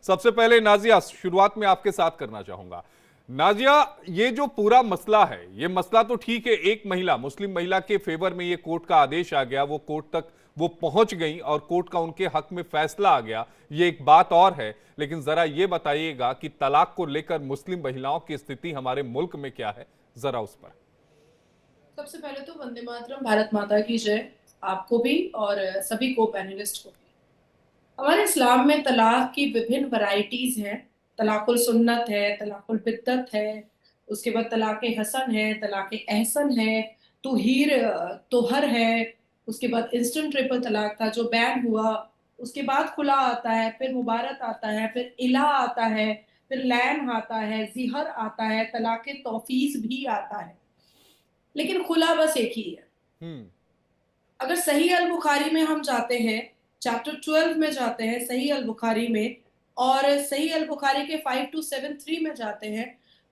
सबसे पहले नाजिया, शुरुआत में आपके साथ करना चाहूंगा। नाजिया, ये जो पूरा मसला है, ये मसला तो ठीक है, एक महिला, मुस्लिम महिला के फेवर में ये कोर्ट का आदेश आ गया, वो कोर्ट तक वो पहुंच गई और कोर्ट का उनके हक में फैसला आ गया, ये एक बात और है। लेकिन जरा ये बताइएगा कि तलाक को लेकर मुस्लिम महिलाओं की स्थिति हमारे मुल्क में क्या है, जरा उस पर। सबसे पहले तो वंदे मातरम, भारत माता की जय। आपको भी और सभी को पैनलिस्ट को भी। हमारे इस्लाम में तलाक की विभिन्न वैरायटीज हैं। तलाकुल सुन्नत है, तलाकुल बिद्दत है, उसके बाद तलाक हसन है, तलाक एहसन है, तुहीर तोहर है, उसके बाद इंस्टेंट ट्रिपल तलाक था जो बैन हुआ, उसके बाद खुला आता है, फिर मुबारक आता है, फिर इला आता है, फिर लैन आता है, जिहर आता है, तलाक तौफीज भी आता है। लेकिन खुला बस एक ही है। हम्म। अगर सही अल बुखारी में हम जाते हैं, चैप्टर 12 में जाते हैं सही अल बुखारी में, और सही अल बुखारी के 5273 में जाते हैं,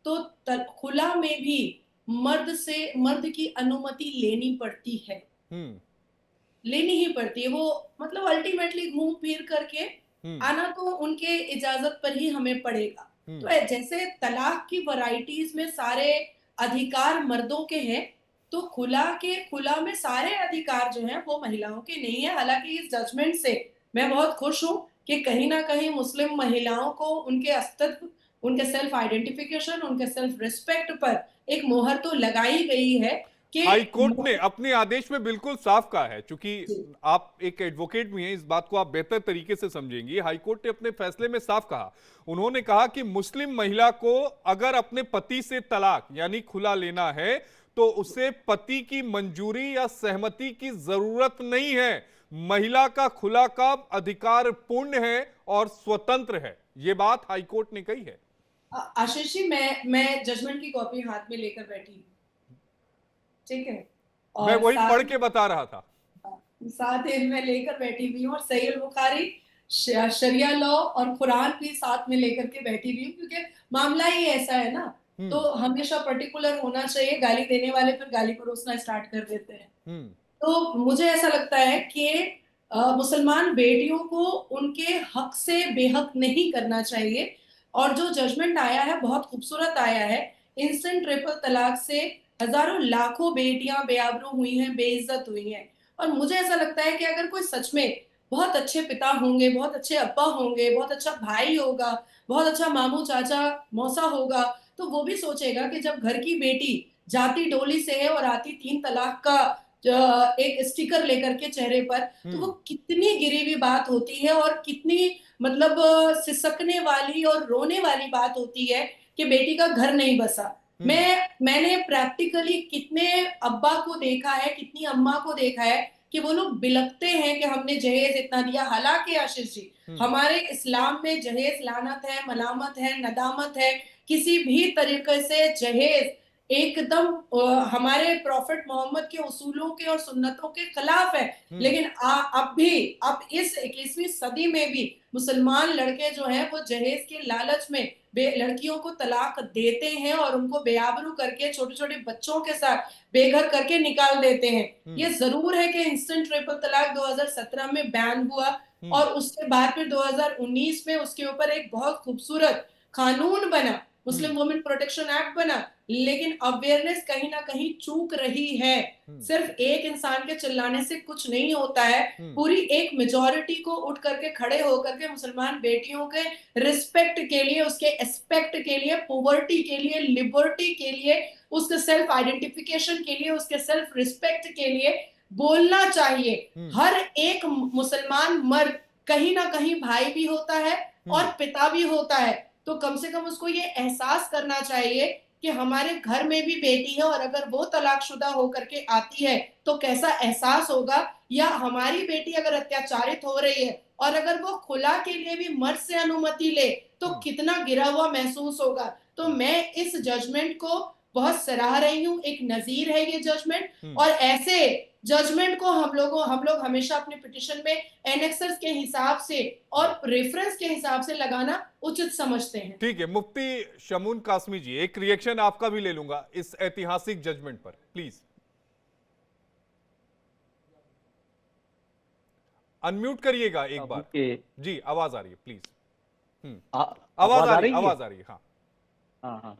तो खुला में भी मर्द की अनुमति लेनी पड़ती है। हम्म। लेनी ही पड़ती है वो। मतलब अल्टीमेटली घूम फिर करके हम्म। आना तो उनके इजाजत पर ही हमें पड़ेगा। तो हम्म। जैसे तलाक की वैरायटीज में सारे अधिकार मर्दों के हैं, तो खुला में सारे अधिकार जो हैं वो महिलाओं के नहीं है। हालांकि इस जजमेंट से मैं बहुत खुश हूं कि कहीं ना कहीं मुस्लिम महिलाओं को उनके अस्तित्व, उनके सेल्फ आइडेंटिफिकेशन, उनके सेल्फ रिस्पेक्ट पर एक मोहर तो लगाई गई है कि हाई कोर्ट ने अपने आदेश में बिल्कुल साफ कहा है, चूंकि जी, आप एक एडवोकेट भी हैं, इस बात को आप बेहतर तरीके से समझेंगी। हाई कोर्ट ने अपने फैसले में साफ कहा, उन्होंने कहा कि मुस्लिम महिला को अगर अपने पति से तलाक यानी खुला लेना है तो उसे पति की मंजूरी या सहमति की जरूरत नहीं है। महिला का खुला का अधिकार पूर्ण है और स्वतंत्र है, यह बात हाई कोर्ट ने कही है। आशीष जी, मैं जजमेंट की कॉपी हाथ में लेकर बैठी हूँ। ठीक है। मैं और वही पढ़ के बता रहा था। साथ ही मैं लेकर बैठी हुई हूँ, और सही अल बुखारी, शरिया लॉ और कुरान भी साथ में लेकर के बैठी हुई हूँ, क्योंकि मामला ही ऐसा है ना। तो हम्म। हमेशा पर्टिकुलर होना चाहिए। गाली देने वाले फिर गाली परोसना स्टार्ट कर देते हैं। हम्म। तो मुझे ऐसा लगता है कि मुसलमान बेटियों को उनके हक से बेहक नहीं करना चाहिए। और जो जजमेंट आया है बहुत खूबसूरत आया है। इंस्टेंट ट्रिपल तलाक से हजारों लाखों बेटियां बेआबरू हुई हैं, बेइज्जत हुई हैं। और मुझे ऐसा लगता है कि अगर कोई सच में बहुत अच्छे पिता होंगे, बहुत अच्छे अब्बा होंगे, बहुत अच्छा भाई होगा, बहुत अच्छा मामू चाचा मौसा होगा, तो वो भी सोचेगा कि जब घर की बेटी जाती डोली से है और आती तीन तलाक का एक स्टिकर लेकर के चेहरे पर, तो वो हम्म। कितनी गिरी हुई बात होती है, और कितनी मतलब सिसकने वाली और रोने वाली बात होती है कि बेटी का घर नहीं बसा। हम्म। मैंने प्रैक्टिकली कितने अब्बा को देखा है, कितनी अम्मा को देखा है कि वो लोग बिलखते हैं कि हमने जहेज इतना दिया। हालांकि आशीष जी, हम्म। हमारे इस्लाम में जहेज लानत है, मलामत है, नदामत है। किसी भी तरीके से जहेज एकदम हमारे प्रॉफिट मोहम्मद के उसूलों के और सुन्नतों के खिलाफ है। हम्म। लेकिन अब इस 21वीं सदी में भी मुसलमान लड़के जो हैं वो जहेज के लालच में लड़कियों को तलाक देते हैं, और उनको बेआबरू करके छोटे छोटे बच्चों के साथ बेघर करके निकाल देते हैं। ये हम्म। जरूर है कि इंस्टेंट ट्रिपल तलाक 2017 में बैन हुआ, हम्म। और उसके बाद फिर 2019 में उसके ऊपर एक बहुत खूबसूरत कानून बना, हम्म। मुस्लिम वुमेन प्रोटेक्शन एक्ट बना। लेकिन अवेयरनेस कहीं ना कहीं चूक रही है। हम्म। सिर्फ एक इंसान के चिल्लाने से कुछ नहीं होता है। हम्म। पूरी एक मेजोरिटी को उठ करके खड़े होकर के मुसलमान बेटियों के रिस्पेक्ट के लिए, उसके एस्पेक्ट के लिए, पोवर्टी के लिए, लिबर्टी के लिए, उसके सेल्फ आइडेंटिफिकेशन के लिए, उसके सेल्फ रिस्पेक्ट के लिए बोलना चाहिए। हम्म। हर एक मुसलमान मर्द कहीं ना कहीं भाई भी होता है और हम्म। पिता भी होता है। तो कम से कम उसको ये एहसास करना चाहिए कि हमारे घर में भी बेटी है, और अगर वो तलाकशुदा होकर के आती है तो कैसा एहसास होगा। या हमारी बेटी अगर अत्याचारित हो रही है और अगर वो खुला के लिए भी मर्द से अनुमति ले, तो हम्म। कितना गिरा हुआ महसूस होगा। तो मैं इस जजमेंट को बहुत सराह रही हूँ। एक नजीर है ये जजमेंट। हम्म। और ऐसे जजमेंट को हम लोग हमेशा अपने पिटिशन में एनेक्सर्स के हिसाब से और रेफरेंस के हिसाब से लगाना उचित समझते हैं। ठीक है, मुफ्ती शमून कासमी जी, एक रिएक्शन आपका भी ले लूंगा इस ऐतिहासिक जजमेंट पर, प्लीज। अनम्यूट करिएगा एक अभी बार। के जी, आवाज आ रही है, प्लीज। आवाज आवाज आ आ रही, रही है? आवाज आ रही है, हाँ। हाँ हाँ।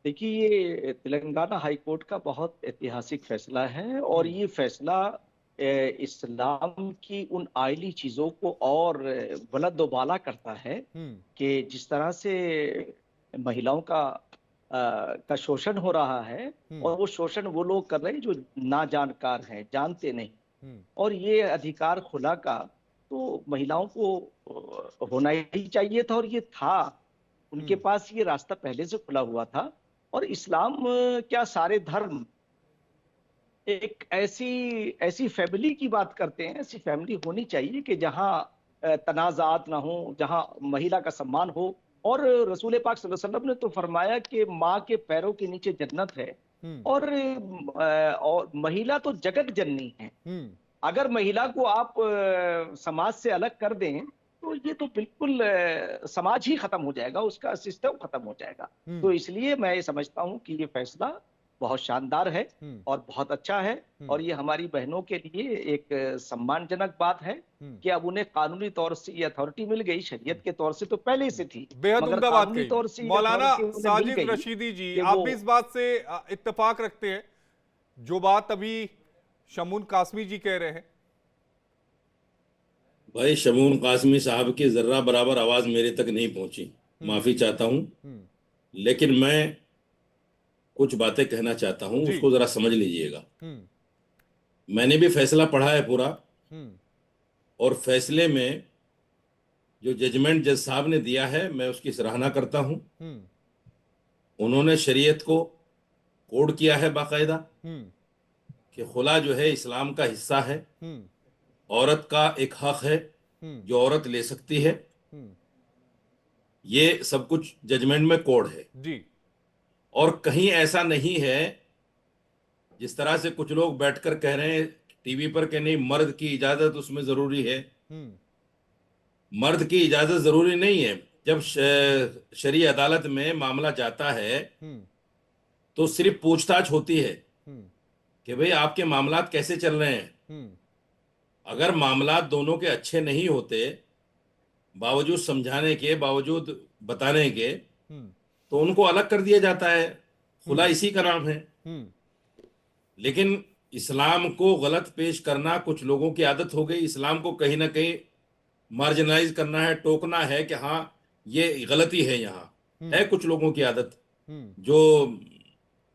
देखिए, ये तेलंगाना हाई कोर्ट का बहुत ऐतिहासिक फैसला है, और ये फैसला इस्लाम की उन आयली चीजों को और बुलंद वाला करता है हम्म। कि जिस तरह से महिलाओं का शोषण हो रहा है, और वो शोषण वो लोग कर रहे हैं जो ना जानकार हैं, जानते नहीं। और ये अधिकार खुला का तो महिलाओं को होना ही चाहिए था, और ये था, उनके पास ये रास्ता पहले से खुला हुआ था। और इस्लाम क्या, सारे धर्म एक ऐसी ऐसी फैमिली की बात करते हैं, ऐसी फैमिली होनी चाहिए कि जहां तनाजात ना हो, जहां महिला का सम्मान हो। और रसूल पाक सल्लल्लाहु अलैहि वसल्लम ने तो फरमाया कि माँ के पैरों के नीचे जन्नत है, और महिला तो जगत जननी है। अगर महिला को आप समाज से अलग कर दें, तो ये तो बिल्कुल समाज ही खत्म हो जाएगा, उसका सिस्टम खत्म हो जाएगा। तो इसलिए मैं ये समझता हूँ कि ये फैसला बहुत शानदार है और बहुत अच्छा है, और ये हमारी बहनों के लिए एक सम्मानजनक बात है कि अब उन्हें कानूनी तौर से ये अथॉरिटी मिल गई। शरीयत के तौर से तो पहले से थी, बेहद मगर उम्दा बात कानूनी कही। तौर से ये मौलाना अथॉरिटी उन्हें मिल साजिद गई रशीदी जी, कि आप वो भी इस बात से इत्तेफाक रखते हैं जो बात अभी शमून कासमी जी कह रहे हैं? भाई, शमून कासमी साहब की जर्रा बराबर आवाज मेरे तक नहीं पहुंची, माफी चाहता हूं। लेकिन मैं कुछ बातें कहना चाहता हूं, जी। उसको जरा समझ लीजिएगा। मैंने भी फैसला पढ़ा है पूरा, और फैसले में जो जजमेंट जज साहब ने दिया है, मैं उसकी सराहना करता हूं। उन्होंने शरीयत को कोड किया है बाकायदा कि खुला जो है इस्लाम का हिस्सा है, औरत का एक हक है जो औरत ले सकती है। ये सब कुछ जजमेंट में कोड है जी। और कहीं ऐसा नहीं है जिस तरह से कुछ लोग बैठकर कह रहे हैं टीवी पर कि नहीं, मर्द की इजाजत उसमें जरूरी है। मर्द की इजाजत जरूरी नहीं है। जब शरई अदालत में मामला जाता है तो सिर्फ पूछताछ होती है कि भाई आपके मामलात कैसे चल रहे हैं। अगर मामलात दोनों के अच्छे नहीं होते, बावजूद समझाने के, बावजूद बताने के, तो उनको अलग कर दिया जाता है। खुला इसी का नाम है। लेकिन इस्लाम को गलत पेश करना कुछ लोगों की आदत हो गई। इस्लाम को कहीं ना कहीं मार्जिनलाइज करना है, टोकना है कि हाँ ये गलती है। यहाँ है कुछ लोगों की आदत जो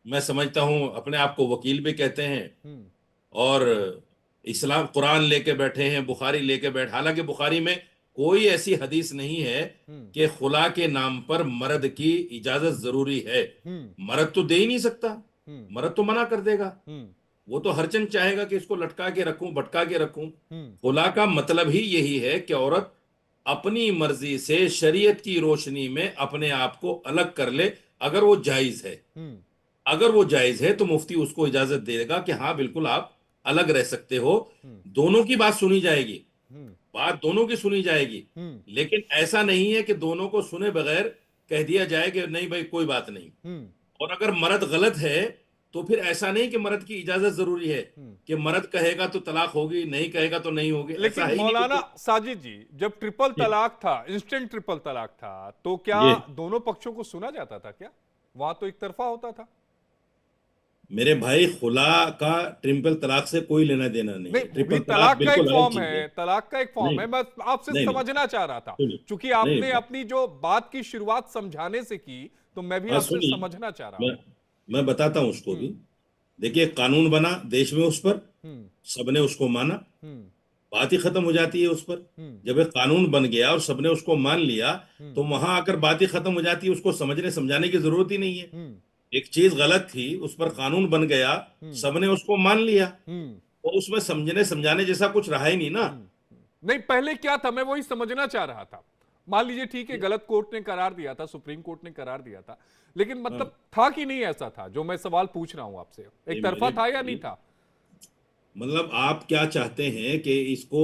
मैं समझता हूं अपने आप को वकील भी कहते हैं, और इस्लाम कुरान लेके बैठे हैं, बुखारी लेके बैठे। हालांकि बुखारी में कोई ऐसी हदीस नहीं है कि खुला के नाम पर मर्द की इजाजत जरूरी है। मर्द तो दे ही नहीं सकता, मर्द तो मना कर देगा। वो तो हरचंद चाहेगा कि इसको लटका के रखूं, भटका के रखूं। खुला का मतलब ही यही है कि औरत अपनी मर्जी से शरीयत की रोशनी में अपने आप को अलग कर ले। अगर वो जायज है, अगर वो जायज है तो मुफ्ती उसको इजाजत देगा कि हाँ बिल्कुल आप अलग रह सकते हो। दोनों की बात सुनी जाएगी, बात दोनों की सुनी जाएगी। लेकिन ऐसा नहीं है कि दोनों को सुने बगैर कह दिया जाए कि नहीं भाई कोई बात नहीं। और अगर मर्द गलत है तो फिर ऐसा नहीं कि मर्द की इजाजत जरूरी है कि मर्द कहेगा तो तलाक होगी, नहीं कहेगा तो नहीं होगी। ऐसा है लेकिन ही नहीं मौलाना कि साजिद जी, जब ट्रिपल तलाक था, इंस्टेंट ट्रिपल तलाक था, तो क्या ये दोनों पक्षों को सुना जाता था? क्या वहां तो एक तरफा होता था? मेरे भाई, खुला का ट्रिपल तलाक से कोई लेना देना नहीं नहीं, है। वो भी ट्रिपल तलाक तलाक का एक बिल्कुल अलग फॉर्म चीज है। है, तलाक का एक फॉर्म नहीं है। मैं आपसे नहीं नहीं, समझना चाह रहा था, सुनिए, क्योंकि नहीं आपने अपनी जो बात की शुरुआत समझाने से की, तो मैं भी हाँ आपसे सुनिए, समझना चाह रहा मैं हूं। मैं बताता हूं उसको भी। देखिए, कानून बना देश में, उस पर सबने उसको माना, बात ही खत्म हो जाती है उस पर। जब एक कानून बन गया और सबने उसको मान लिया, तो वहां आकर बात ही खत्म हो जाती है। उसको समझने समझाने की जरूरत ही नहीं है। एक चीज गलत थी, उस पर कानून बन गया, सबने उसको मान लिया, तो उसमें समझने समझाने जैसा कुछ रहा ही नहीं ना। नहीं, पहले क्या था मैं वही समझना चाह रहा था। मान लीजिए ठीक है, गलत कोर्ट ने करार दिया था, सुप्रीम कोर्ट ने करार दिया था, लेकिन मतलब था कि नहीं ऐसा था? जो मैं सवाल पूछ रहा हूं आपसे, एक तरफा था या नहीं था? मतलब आप क्या चाहते हैं कि इसको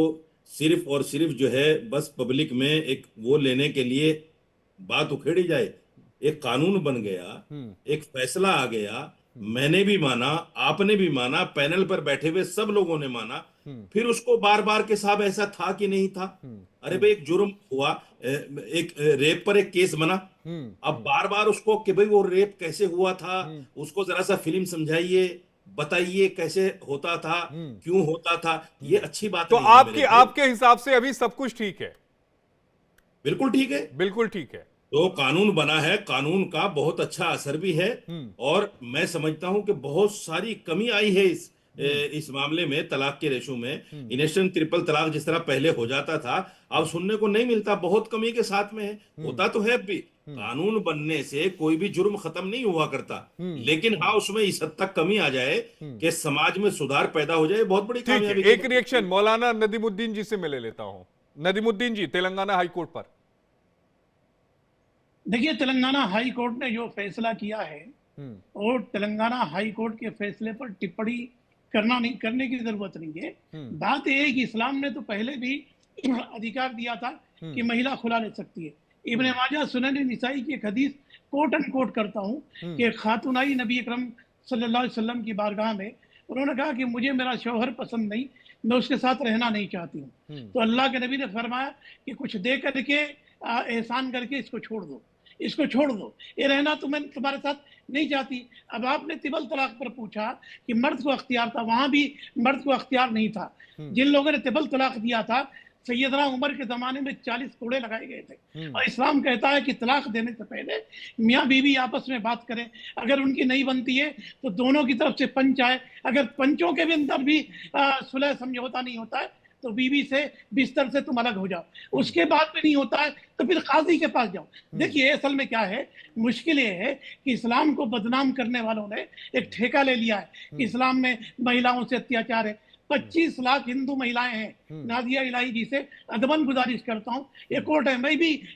सिर्फ और सिर्फ जो है बस पब्लिक में एक वो लेने के लिए बात उखेड़ी जाए? एक कानून बन गया, एक फैसला आ गया, मैंने भी माना, आपने भी माना, पैनल पर बैठे हुए सब लोगों ने माना, फिर उसको बार बार के साहब ऐसा था कि नहीं था? अरे भाई एक जुर्म हुआ, एक रेप पर एक केस बना, अब बार बार उसको कि भाई वो रेप कैसे हुआ था, उसको जरा सा फिल्म समझाइए, बताइए कैसे होता था, क्यों होता था, ये अच्छी बात तो नहीं है मेरे आपके भाई। आपके हिसाब से अभी सब कुछ ठीक है? बिल्कुल ठीक है। बिल्कुल ठीक है। तो कानून बना है, कानून का बहुत अच्छा असर भी है, और मैं समझता हूं कि बहुत सारी कमी आई है इस मामले में, तलाक के रेशो में। इनेशन ट्रिपल तलाक जिस तरह पहले हो जाता था, अब सुनने को नहीं मिलता, बहुत कमी के साथ में है, होता तो है भी। कानून बनने से कोई भी जुर्म खत्म नहीं हुआ करता, लेकिन हाँ उसमें इस हद तक कमी आ जाए कि समाज में सुधार पैदा हो जाए, बहुत बड़ी ठीक है, कामयाबी की एक बात रिएक्शन है। मौलाना नदीमुद्दीन जी से मैं ले लेता हूं। नदीमुद्दीन जी, तेलंगाना हाई कोर्ट पर। देखिए, तेलंगाना हाई कोर्ट ने जो फैसला किया है और तेलंगाना हाई कोर्ट के फैसले पर टिप्पणी करने की जरूरत नहीं है। बात यह है कि इस्लाम ने तो पहले भी अधिकार दिया था कि महिला खुला ले सकती है। इब्न माजा सुनन निसाई की एक हदीस कोट एंड कोट करता हूँ कि खातून आई नबी अकरम सल्लल्लाहु अलैहि वसल्लम की बारगाह में, उन्होंने कहा कि मुझे मेरा शौहर पसंद नहीं, मैं उसके साथ रहना नहीं चाहती हूँ। तो अल्लाह के नबी ने फरमाया कि कुछ दे करके एहसान करके इसको छोड़ दो, इसको छोड़ दो, ये रहना तुम्हारे साथ नहीं चाहती। अब आपने तिबल तलाक पर पूछा कि मर्द को अख्तियार था, वहां भी मर्द को अख्तियार नहीं था। जिन लोगों ने तिबल तलाक दिया था, सैयदना उमर के जमाने में 40 कोड़े लगाए गए थे। और इस्लाम कहता है कि तलाक देने से पहले मियाँ बीवी आपस में बात करें, अगर उनकी नहीं बनती है तो दोनों की तरफ से पंच आए, अगर पंचों के भी अंदर भी सुलह समझौता नहीं होता है तो बीवी से बिस्तर से तुम अलग हो जाओ, उसके बाद भी नहीं होता है तो फिर काजी के पास जाओ। देखिए असल में क्या है, मुश्किल ये है कि इस्लाम को बदनाम करने वालों ने एक ठेका ले लिया है कि इस्लाम में महिलाओं से अत्याचार है। 25 लाख हिंदू महिलाएं हैं। नादिया इलाही जी से अदबन गुजारिश करता हूँ, ये कोर्ट है,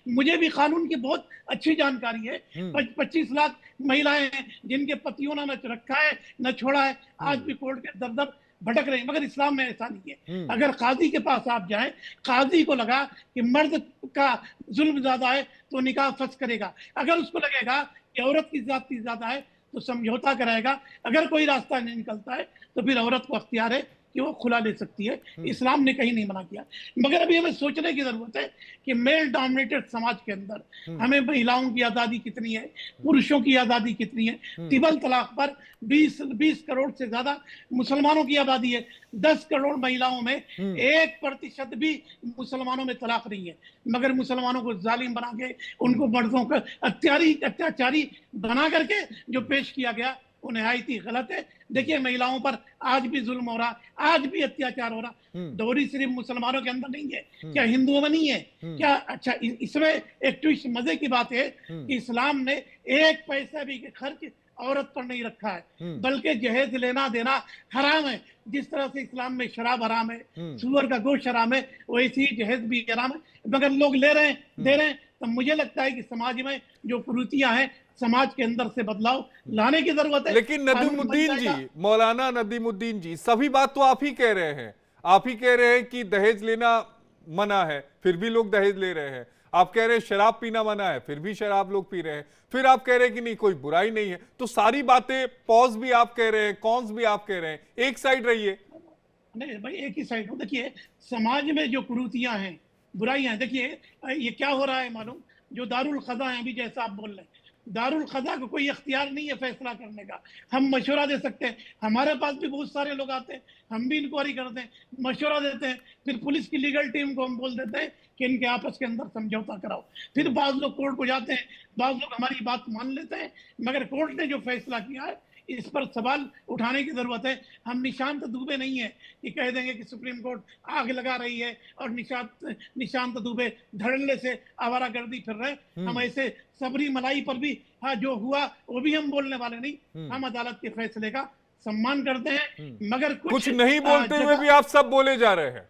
मुझे भी कानून की बहुत अच्छी जानकारी है। 25 लाख महिलाएं हैं जिनके पतियों ने न रखा है न छोड़ा है, आज भी कोर्ट के दर दर भटक रहे हैं। मगर इस्लाम में ऐसा नहीं है। अगर काजी के पास आप जाएं, काजी को लगा कि मर्द का जुल्म ज्यादा है तो निकाह फस करेगा, अगर उसको लगेगा कि औरत की ज्यादती ज्यादा है तो समझौता कराएगा। अगर कोई रास्ता नहीं निकलता है तो फिर औरत को अख्तियार है कि वो खुला ले सकती है। इस्लाम ने कहीं नहीं मना किया। मगर अभी हमें सोचने की जरूरत है कि मेल डोमिनेटेड समाज के अंदर हमें महिलाओं की आजादी कितनी है, पुरुषों की आजादी कितनी है। तिबल तलाक पर 20 करोड़ से ज्यादा मुसलमानों की आबादी है। 10 करोड़ महिलाओं में 1% भी मुसलमानों में तलाक नहीं है। मगर मुसलमानों को जालिम बना के, उनको मर्दों का अत्याचारी बना करके जो पेश किया गया वो निहायत ही गलत है। देखिए महिलाओं पर आज भी जुल्म हो रहा, आज भी अत्याचार हो रहा। डोरी सिर्फ मुसलमानों के अंदर नहीं है, क्या हिंदुओं में नहीं है क्या? अच्छा, इसमें एक ट्विस्ट मजे की बात है कि इस्लाम ने 1 पैसा भी खर्च औरत पर नहीं रखा है, बल्कि जहेज लेना देना हराम है। जिस तरह से इस्लाम में शराब हराम है, सुअर का गोश्त हराम है, वैसे ही जहेज भी हराम है। मगर लोग ले रहे हैं, दे रहे हैं। तो मुझे लगता है कि समाज में जो कुरीतियां हैं, समाज के अंदर से बदलाव लाने की जरूरत है। लेकिन नदीमुद्दीन जी, मौलाना नदीमुद्दीन जी, सभी बात तो आप ही कह रहे हैं। आप ही कह रहे हैं कि दहेज लेना मना है, फिर भी लोग दहेज ले रहे हैं। आप कह रहे हैं शराब पीना मना है, फिर भी शराब लोग पी रहे हैं। फिर आप कह रहे हैं कि नहीं कोई बुराई नहीं है। तो सारी बातें, पॉज भी आप कह रहे हैं, कॉन्स भी आप कह रहे हैं, एक साइड रहिए। नहीं भाई, एक ही साइड हो। देखिए समाज में जो कुरीतियां हैं, बुराइयां हैं, देखिए ये क्या हो रहा है मालूम, जो दारुल क़ज़ा है, अभी जैसा आप बोल रहे हैं, दारुल क़ज़ा को कोई इख्तियार नहीं है फैसला करने का। हम मशवरा दे सकते हैं, हमारे पास भी बहुत सारे लोग आते हैं, हम भी इंक्वायरी करते हैं, मशवरा देते हैं। फिर पुलिस की लीगल टीम को हम बोल देते हैं कि इनके आपस के अंदर समझौता कराओ। फिर बाज़ लोग कोर्ट को जाते हैं, बाज़ लोग हमारी बात मान लेते हैं। मगर कोर्ट ने जो फैसला किया है इस पर सवाल उठाने की जरूरत है। हम निशांत दुबे नहीं है कि कह देंगे कि सुप्रीम कोर्ट आग लगा रही है और निशांत दुबे धड़ल्ले से आवारागर्दी फिर रहे। हम ऐसे सबरी मलाई पर भी हाँ जो हुआ वो भी हम बोलने वाले नहीं। हम अदालत के फैसले का सम्मान करते हैं, मगर कुछ नहीं बोलते हुए भी आप सब बोले जा रहे हैं।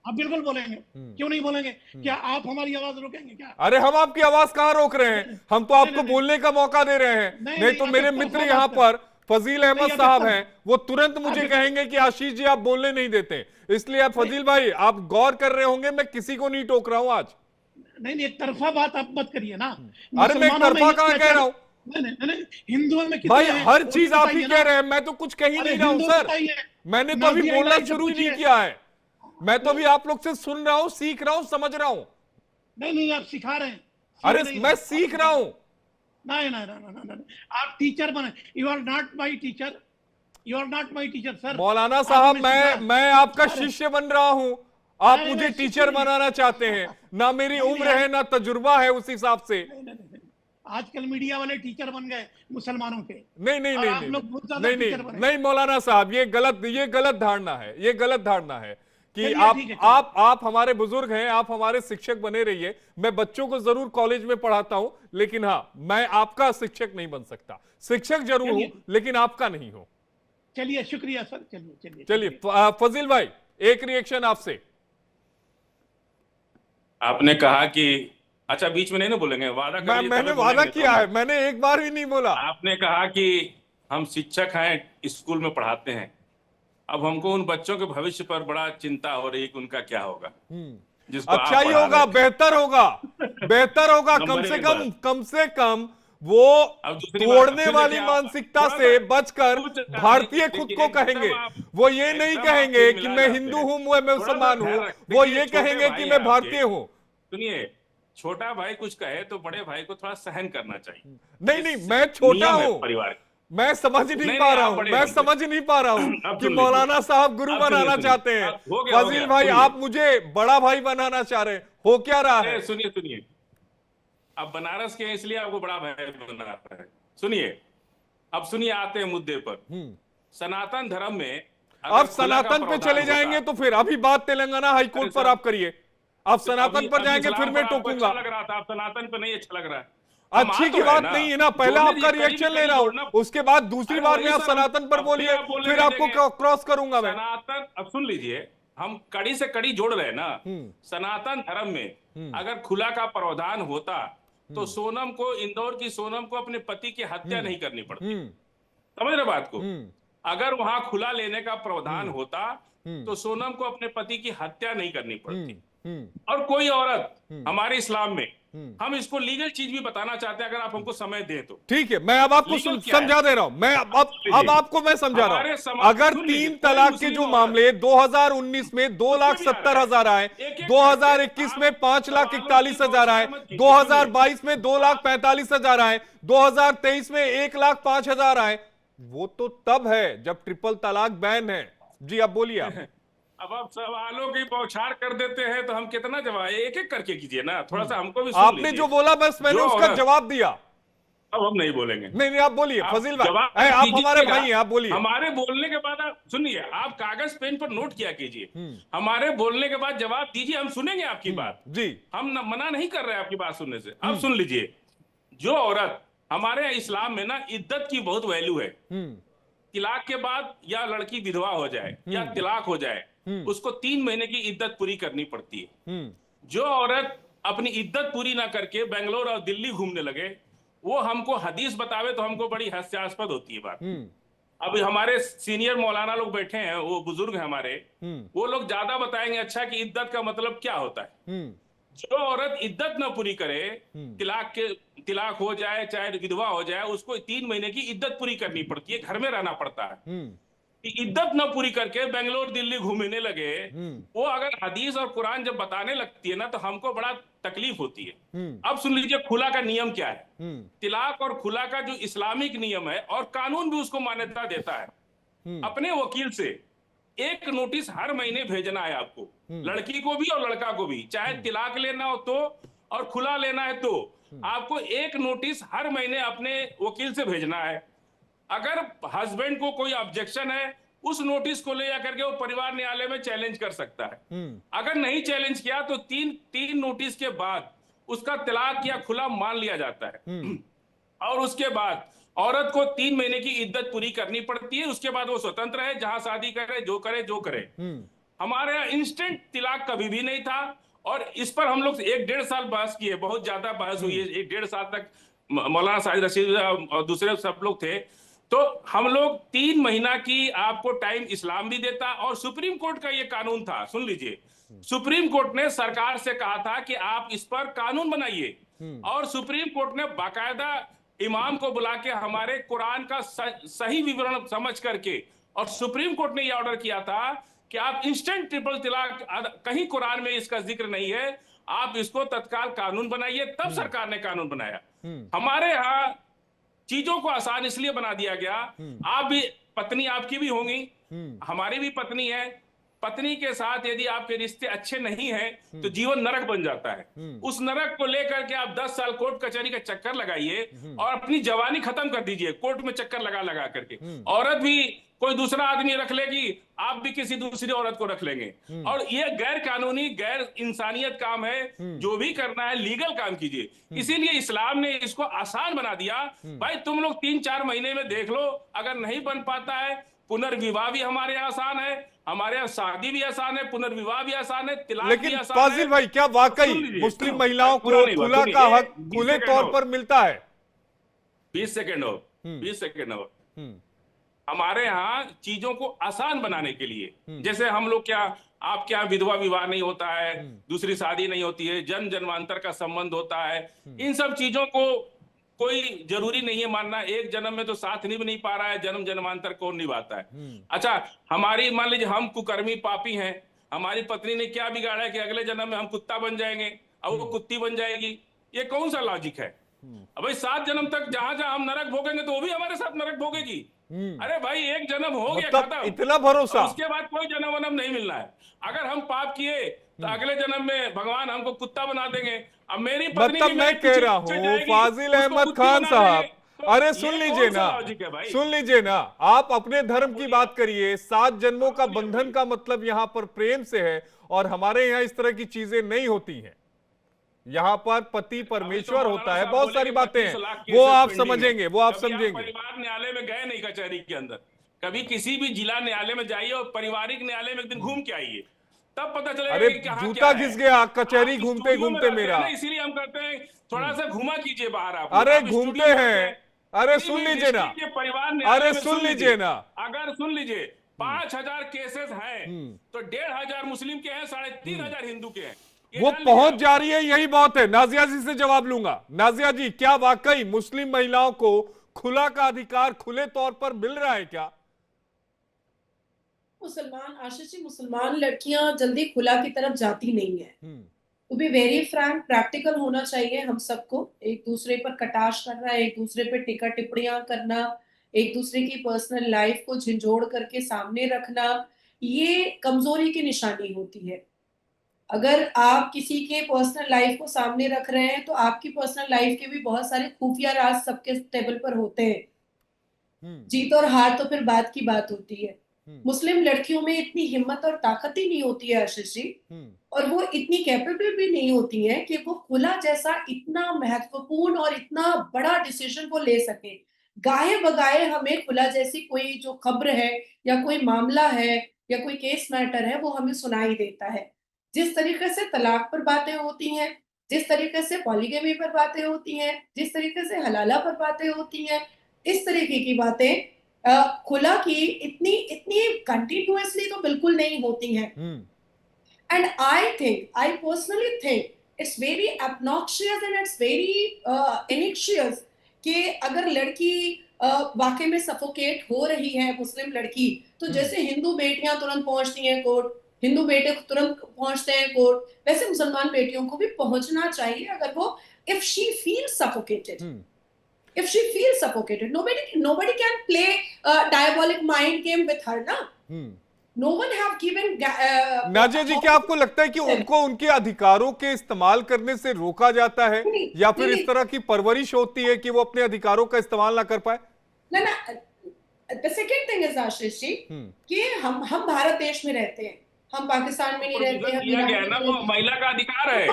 आप बिल्कुल बोलेंगे, क्यों नहीं बोलेंगे? क्या आप हमारी आवाज रोकेंगे क्या? अरे हम आपकी आवाज कहां रोक रहे हैं, हम तो आपको बोलने का मौका दे रहे हैं। नहीं तो मेरे मित्र यहाँ पर फजील अहमद साहब हैं, वो तुरंत मुझे कहेंगे कि आशीष जी आप बोलने नहीं देते। इसलिए आप फजील भाई, आप गौर कर रहे होंगे, मैं किसी को नहीं टोक रहा हूं आज। नहीं, एक तरफा बात आप मत करिए ना। अरे मैं एक तरफा कहां कह रहा हूं? नहीं, हिंदुओं में भाई हर चीज आप ही कह रहे हैं, मैं तो कुछ कह ही नहीं रहा हूं सर। मैंने तो अभी बोलना शुरू ही नहीं किया है। मैं तो अभी आप लोग से सुन रहा हूं, सीख रहा हूं, समझ रहा हूं। नहीं, आप सिखा रहे हैं। अरे मैं सीख रहा हूं। नहीं, आप टीचर बने। You are not my teacher, you are not my teacher sir. मौलाना साहब, मैं आपका शिष्य बन रहा हूं। आप नहीं, मुझे नहीं, टीचर बनाना चाहते हैं। ना मेरी उम्र है, ना तजुर्बा है उस हिसाब से। नहीं। आजकल मीडिया वाले टीचर बन गए मुसलमानों के। नहीं और आप लोग बहुत ज्यादा टीचर बने। नहीं मौलाना साहब, ये गलत धारणा है। ये गलत धारणा है कि चलिए, आप ठीक है, आप हमारे बुजुर्ग हैं, आप हमारे शिक्षक बने रहिए। मैं बच्चों को जरूर कॉलेज में पढ़ाता हूं, लेकिन हाँ, मैं आपका शिक्षक नहीं बन सकता। शिक्षक जरूर हूं, लेकिन आपका नहीं हूं। चलिए, शुक्रिया सर। चलिए फजील भाई, एक रिएक्शन आपसे। आपने कहा कि अच्छा, बीच में नहीं ना बोलेंगे, वादा कर लीजिए, मैंने तभी वादा बोलेंगे। किया है, मैंने एक बार भी नहीं बोला। आपने कहा कि हम शिक्षक हैं, स्कूल में पढ़ाते हैं। अब हमको उन बच्चों के भविष्य पर बड़ा चिंता हो रही है कि उनका क्या होगा, जिसको अच्छा आप ही पढ़ा होगा, रहे थे। बेहतर होगा। कम से कम वो अब दूसरी तोड़ने बात, वाली देखिए, मानसिकता थोड़ा से सा बचकर कुछ भारतीय खुद देखिए, को एकदम कहेंगे। आप- वो ये नहीं एकदम आप कहेंगे तीर कि मिला मैं जाते हिंदू हैं। हूं, मैं थोड़ा सा मुसलमान हूं। ध्यान रख- वो देखिए, ये छोटे कहेंगे भाई कि हैं मैं आपके। भारतीय हूं। सुनिए, छोटा भाई कुछ कहे तो बड़े भाई को थोड़ा सहन करना चाहिए। नहीं, मैं छोटा नियम है हूं। परिवार। मैं समझ नहीं नहीं, पा नहीं, रहा आप हूं। बड़े मैं हमसे। समझ नहीं पा रहा हूं अब कि सुन मौलाना लीजिए। साहब गुरु अब सुनिए, बनाना सुनिए। चाहते हैं। अब हो गया, फजील भाई, सुनिए। आप मुझे बड़ा भाई बनाना चाह रहे हैं। हो क्या रहा है? सुनिए, अब बनारस के हैं इसलिए आपको बड़ा भाई बना रहा है। सुनिए, अब सुनिए, आते हैं मुद्दे पर। सनातन धर्म में अगर आप खुला का सनातन पे प्रावधान चले जाएंगे होता- तो फिर अभी बात तेलंगाना हाई कोर्ट अरे पर साहब, आप करिए। आप सनातन पर अभी जाएंगे, इस्लाम फिर पर मैं आपको टोकूंगा। अच्छा लग रहा था, आप सनातन पे नहीं अच्छा लग रहा है। हम आ अच्छी तो की रहे बात ना। नहीं है ना, पहले जोड़ने आपका दीजिए, रिएक्शन ले रहा जोड़ना। हूं, उसके बाद दूसरी अरे बार वही में आप सर, सनातन पर अब बोलिए, आप बोलने फिर नहीं आपको देंगे। क्रॉस करूंगा मैं। सनातन, अब सुन लीजिए, हम कड़ी से कड़ी जोड़ रहे हैं ना। सनातन धर्म में अगर खुला का प्रावधान होता तो सोनम को, इंदौर की सोनम को अपने पति की हत्या नहीं करनी पड़ती। समझ रहे बात को? अगर वहां खुला लेने का प्रावधान होता तो सोनम को अपने पति की हत्या नहीं करनी पड़ती। और कोई औरत हमारे इस्लाम में, हम इसको लीगल चीज भी बताना चाहते हैं, अगर आप हमको समय दें तो। ठीक है, मैं अब आपको लीगल क्या है? समझा दे रहा हूं। मैं अब आपको मैं समझा रहा हमारे हूं। समाज- अगर सुन लीजिए, 3 कोई तलाक के मुस्लिम जो औरत- मामले 2019 में 2,70,000 आए, एक-एक 2021 में करके 5,41,000 आए, सवालों की 2022 में 2,45,000 आए, 2023 में 1,05,000 आए। वो तो तब है जब ट्रिपल तलाक बैन है। जी आप बोलिए। आप अब आप सवालों की बौछार कर देते हैं तो हम कितना जवाब, एक एक करके कीजिए ना, थोड़ा सा हमको भी सुन आपने लीजिए। जो बोला बस मैंने जो उसका औरत- जवाब दिया। अब हम नहीं बोलेंगे। नहीं, आप बोलिए आप फजील भाई। जवाब आप हमारे दीजिएगा। भाई हैं, आप बोलिए। हमारे बोलने के बाद आप सुनिए, आप कागज पेन पर नोट किया कीजिए। हमारे बोलने के बाद जवाब दीजिए, हम सुनेंगे आपकी बात। जी। हम मना नहीं कर रहे हैं आपकी बात सुनने से। अब सुन लीजिए, जो औरत, हमारे इस्लाम में ना इद्दत की बहुत वैल्यू है। तिलाक के बाद या लड़की विधवा हो जाए या तिलाक हो जाए, उसको 3 महीने की इद्दत पूरी करनी पड़ती है। जो औरत अपनी इद्दत पूरी ना करके बेंगलोर और दिल्ली घूमने लगे, वो हमको हदीस बतावे तो हमको बड़ी हास्यास्पद होती है बात। अब हमारे सीनियर मौलाना लोग बैठे हैं, वो बुजुर्ग हैं हमारे, वो लोग ज्यादा बताएंगे अच्छा कि इद्दत का मतलब क्या होता है। जो औरत इद्दत न पूरी करे, तिलाक हो जाए चाहे विधवा हो जाए, उसको 3 महीने की इद्दत पूरी करनी पड़ती है, घर में रहना पड़ता है। इद्दत न पूरी करके बेंगलोर दिल्ली घूमने लगे, वो अगर हदीस और कुरान जब बताने लगती है ना तो हमको बड़ा तकलीफ होती है। अब सुन लीजिए, खुला का नियम क्या है। तिलाक और खुला का जो इस्लामिक नियम है, और कानून भी उसको मान्यता देता है, अपने वकील से एक नोटिस हर महीने भेजना है आपको, लड़की को भी और लड़का को भी। चाहे तिलाक लेना हो तो और खुला लेना है तो आपको एक नोटिस हर महीने अपने वकील से भेजना है। अगर हस्बैंड को कोई ऑब्जेक्शन है, उस नोटिस को ले जाकर के वो परिवार न्यायालय में चैलेंज कर सकता है। अगर नहीं चैलेंज किया तो तीन नोटिस के बाद उसका तलाक या खुला मान लिया जाता है। और उसके बाद औरत को 3 महीने की इद्दत पूरी करनी पड़ती है। उसके बाद वो स्वतंत्र है, जहां शादी करे, जो करे। हमारे यहाँ इंस्टेंट तिलाक कभी भी नहीं था, और इस पर हम लोग 1-1.5 साल बहस किए, बहुत ज्यादा बहस हुई है। 1-1.5 साल तक मौलाना साजिद रशीद और दूसरे सब लोग थे। तो हम लोग 3 महीना की आपको टाइम इस्लाम भी देता, और सुप्रीम कोर्ट का ये कानून था। सुन लीजिए, सुप्रीम कोर्ट ने सरकार से कहा था कि आप इस पर कानून बनाइए, और सुप्रीम कोर्ट ने बाकायदा इमाम को बुला के हमारे कुरान का सही विवरण समझ करके, और सुप्रीम कोर्ट ने यह ऑर्डर किया था कि आप इंस्टेंट ट्रिपल तलाक, कहीं कुरान में इसका जिक्र नहीं है, आप इसको तत्काल कानून बनाइए। तब सरकार ने कानून बनाया। हमारे यहाँ चीजों को आसान इसलिए बना दिया गया, आप भी, पत्नी आपकी भी होंगी, हमारी भी पत्नी है, पत्नी के साथ यदि आपके रिश्ते अच्छे नहीं हैं तो जीवन नरक बन जाता है। उस नरक को लेकर के आप 10 साल कोर्ट कचहरी का चक्कर लगाइए और अपनी जवानी खत्म कर दीजिए कोर्ट में चक्कर लगा लगा करके। औरत भी कोई दूसरा आदमी रख लेगी, आप भी किसी दूसरी औरत को रख लेंगे, और ये गैर कानूनी, गैर इंसानियत काम है। जो भी करना है लीगल काम कीजिए। इसीलिए इस्लाम ने इसको आसान बना दिया। भाई तुम लोग 3-4 महीने में देख लो, अगर नहीं बन पाता है, पुनर्विवाह भी हमारे यहाँ आसान है, हमारे यहाँ शादी भी आसान है, पुनर्विवाह भी आसान है, तिलाक भी लेकिन आसान है। फाजिल भाई, क्या वाकई मुस्लिम महिलाओं को खुला का हक खुले तौर पर मिलता है? 20 सेकेंड हो, 20 सेकेंड हो। हमारे यहाँ चीजों को आसान बनाने के लिए, जैसे हम लोग क्या, आपके यहाँ विधवा विवाह नहीं होता है, दूसरी शादी नहीं होती है, जन्म जन्मांतर का संबंध होता है, इन सब चीजों को कोई जरूरी नहीं है मानना। एक जन्म में तो साथ निभ नहीं पा रहा है, जन्म जन्मांतर कौन निभाता है? अच्छा, हमारी मान लीजिए हम कुकर्मी पापी हैं, हमारी पत्नी ने क्या बिगाड़ा है कि अगले जन्म में हम कुत्ता बन जाएंगे और वो कुत्ती बन जाएगी? ये कौन सा लॉजिक है? अब भाई 7 जन्म तक जहां जहां हम नरक भोगेंगे तो वो भी हमारे साथ नरक भोगेगी। अरे भाई एक जन्म हो गया, मतलब खत्म, इतना भरोसा, उसके बाद कोई जन्म वन्म नहीं मिलना है। अगर हम पाप किए तो अगले जन्म में भगवान हमको कुत्ता बना देंगे। अब मेरी पत्नी मतलब मैं कह रहा हूं फाजिल अहमद खान साहब, अरे सुन लीजिए ना, सुन लीजिए ना, आप अपने धर्म की बात करिए। 7 जन्मों का बंधन का मतलब यहाँ पर प्रेम से है, और हमारे यहाँ इस तरह की चीजें नहीं होती हैं। यहाँ पर पति परमेश्वर होता है, बहुत सारी बातें हैं, वो आप समझेंगे, वो आप समझेंगे। परिवार न्यायालय में गए नहीं कचहरी के अंदर, कभी किसी भी जिला न्यायालय में जाइए और पारिवारिक न्यायालय में एक दिन घूम के आइए, तब पता चलेगा। अरे कि कहाँ जूता क्या घिस है। गया कचहरी आप घूमते स्टूडियो में घूमते रहते मेरा। हैं ना, इसीलिए हम कहते हैं थोड़ा सा घुमा कीजिए बाहर। आप अरे आप घूमते स्टूडियो में हैं, रहते अरे नहीं, सुन नहीं, लीजिए ना, डिस्ट्रिक्ट के परिवार न्यायालय अरे में सुन लीजिए ना, अगर सुन लीजिए 5000 केसेस हैं तो 1500 मुस्लिम के हैं, 3500 हिंदू के हैं। ये वो जान पहुंच लीजिए। जा रही है, यही बहुत है। नाजिया जी से जवाब लूंगा। नाजिया जी, क्या वाकई मुस्लिम महिलाओं को खुला का अधिकार खुले तौर पर मिल रहा है क्या? मुसलमान, आशीष जी, मुसलमान लड़कियां जल्दी खुला की तरफ जाती नहीं है। To be very frank, practical होना चाहिए हम सबको। एक दूसरे पर कटाक्ष करना, एक दूसरे पर टिक्का टिप्पणियां करना, एक दूसरे की पर्सनल लाइफ को झिंझोड़ करके सामने रखना, ये कमजोरी की निशानी होती है। अगर आप किसी के पर्सनल लाइफ को सामने रख रहे हैं तो आपकी पर्सनल लाइफ के भी बहुत सारे खुफिया राज सबके टेबल पर होते हैं। जीत और हार तो फिर बात की बात होती है। मुस्लिम लड़कियों में इतनी हिम्मत और ताकत ही नहीं होती है आशीष जी, और वो इतनी कैपेबल भी नहीं होती है कि वो खुला जैसा इतना महत्वपूर्ण और इतना बड़ा डिसीजन वो ले सके। गाये बगाए हमें खुला जैसी कोई जो खबर है या कोई मामला है या कोई केस मैटर है वो हमें सुनाई देता है। जिस तरीके से तलाक पर बातें होती हैं, जिस तरीके से पॉलीगैमी पर बातें होती हैं, जिस तरीके से हलाला पर बातें होती हैं, इस तरीके की बातें खुला की इतनी इतनी कंटिन्यूअसली तो बिल्कुल नहीं होती हैं। And I personally think it's very obnoxious and it's very insidious कि अगर लड़की वाकई में सफोकेट हो रही है, मुस्लिम लड़की, तो जैसे हिंदू बेटियां तुरंत पहुंचती हैं कोर्ट, हिंदू बेटे तुरंत पहुंचते हैं कोर्ट, वैसे मुसलमान बेटियों को भी पहुंचना चाहिए। अगर वो if she feels suffocated, if she feels suffocated, nobody can play a diabolic mind game with her, na? No one have given Nazia जी, क्या आपको लगता है कि उनको उनके अधिकारों के इस्तेमाल करने से रोका जाता है, या फिर इस तरह की परवरिश होती है कि वो अपने अधिकारों का इस्तेमाल ना कर पाए? ना, the second thing is Ashish ji कि हम भारत देश में रहते हैं, हम पाकिस्तान में नहीं रहते हैं। दिया गया है ना, वो महिला का अधिकार है।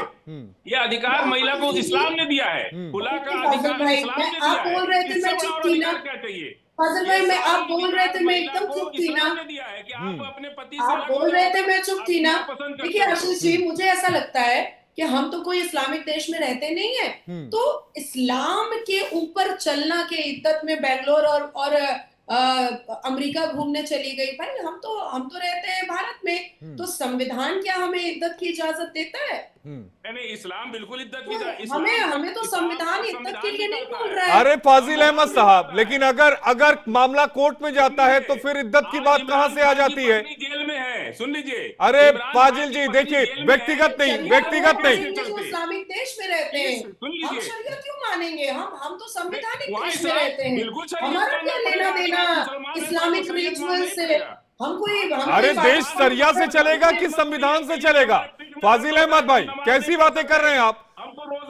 ये अधिकार महिला को इस्लाम ने दिया है, खुला का अधिकार इस्लाम ने दिया है। आप बोल रहे थे, मैं चुप थी ना। क्या चाहिए फाजिल भाई, मैं आप बोल रहे थे, मैं एकदम चुप थी ना। दिया है कि आप अपने पति से आप बोल रहे थे, मैं चुप थी ना। देखिए आशीष जी, मुझे ऐसा लगता है कि हम तो कोई इस्लामिक देश में रहते नहीं है, तो इस्लाम के ऊपर चलना के इद्दत में बेंगलोर और अमेरिका घूमने चली गई। भाई हम तो रहते हैं भारत में, तो संविधान क्या हमें इद्दत की इजाजत देता है? नहीं, इस्लाम बिल्कुल इद्दत की तो हमें तो संविधान इद्दत के लिए नहीं बोल रहा है। अरे फाजिल अहमद साहब, लेकिन अगर मामला कोर्ट में जाता है तो फिर इद्दत की बात कहाँ से आ जाती है? जेल में है, सुन लीजिए। अरे इमरान फाजिल खान जी की देखिए, पत्नी जेल में व्यक्तिगत है। नहीं, व्यक्तिगत नहीं। जो इस्लामिक देश में रहते हैं, सुन हम लीजिए। शरीयत क्यों मानेंगे? हम तो संवैधानिक वहाँ देश में इस्लाम रहते हैं। बिल्कुल शरीयत हमारा क्या मानना लेना पड़ेगा। देना मुसलमान है तो इस्लामिक शरीयत मानना रिचुअल ही से? पड़ेगा। अरे देश सरिया से चलेगा कि संविधान से चलेगा? फाजिल अहमद भाई, कैसी बातें कर रहे हैं आप?